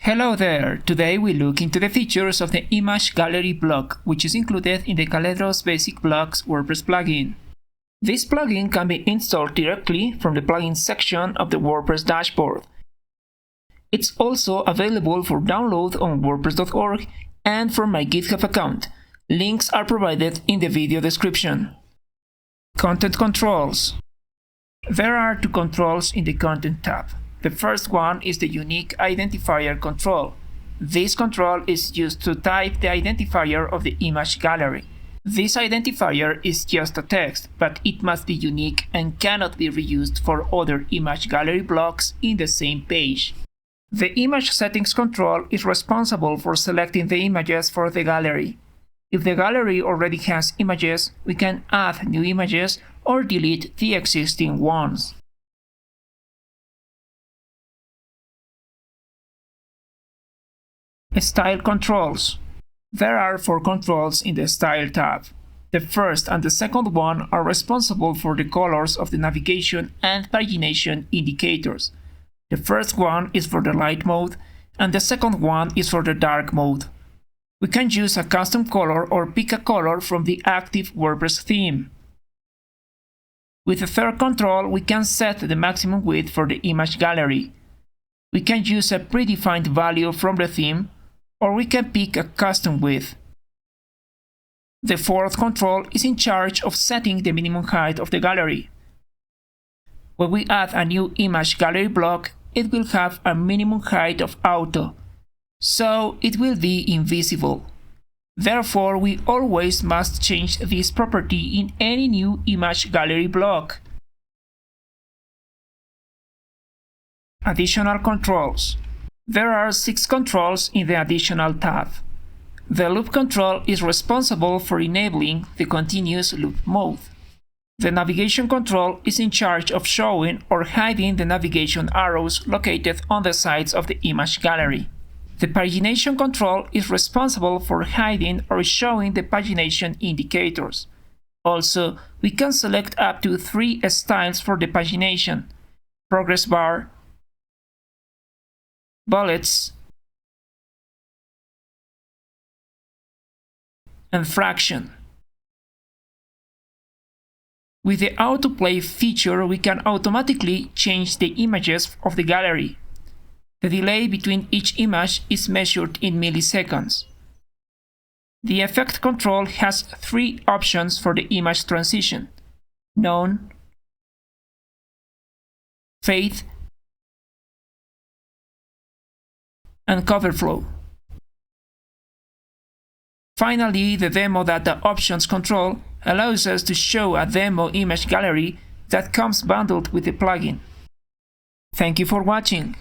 Hello there! Today we look into the features of the Image Gallery block, which is included in the Kaledros Basic Blocks WordPress plugin. This plugin can be installed directly from the plugins section of the WordPress dashboard. It's also available for download on WordPress.org and from my GitHub account. Links are provided in the video description. Content controls. There are two controls in the Content tab. The first one is the Unique Identifier control. This control is used to type the identifier of the image gallery. This identifier is just a text, but it must be unique and cannot be reused for other image gallery blocks in the same page. The Image Settings control is responsible for selecting the images for the gallery. If the gallery already has images, we can add new images or delete the existing ones. Style controls. There are 4 controls in the Style tab. The first and the second one are responsible for the colors of the navigation and pagination indicators. The first one is for the light mode, and the second one is for the dark mode. We can use a custom color or pick a color from the active WordPress theme. With the third control, we can set the maximum width for the image gallery. We can use a predefined value from the theme, or we can pick a custom width. The fourth control is in charge of setting the minimum height of the gallery. When we add a new image gallery block, it will have a minimum height of auto, so it will be invisible. Therefore, we always must change this property in any new image gallery block. Additional controls. There are 6 controls in the Additional tab. The Loop control is responsible for enabling the continuous loop mode. The Navigation control is in charge of showing or hiding the navigation arrows located on the sides of the image gallery. The Pagination control is responsible for hiding or showing the pagination indicators. Also, we can select up to 3 styles for the pagination: progress bar, bullets, and fraction. With the autoplay feature, we can automatically change the images of the gallery. The delay between each image is measured in milliseconds. The Effect control has 3 options for the image transition: None, Fade, and Cover Flow. Finally, the Demo Data Options control allows us to show a demo image gallery that comes bundled with the plugin. Thank you for watching.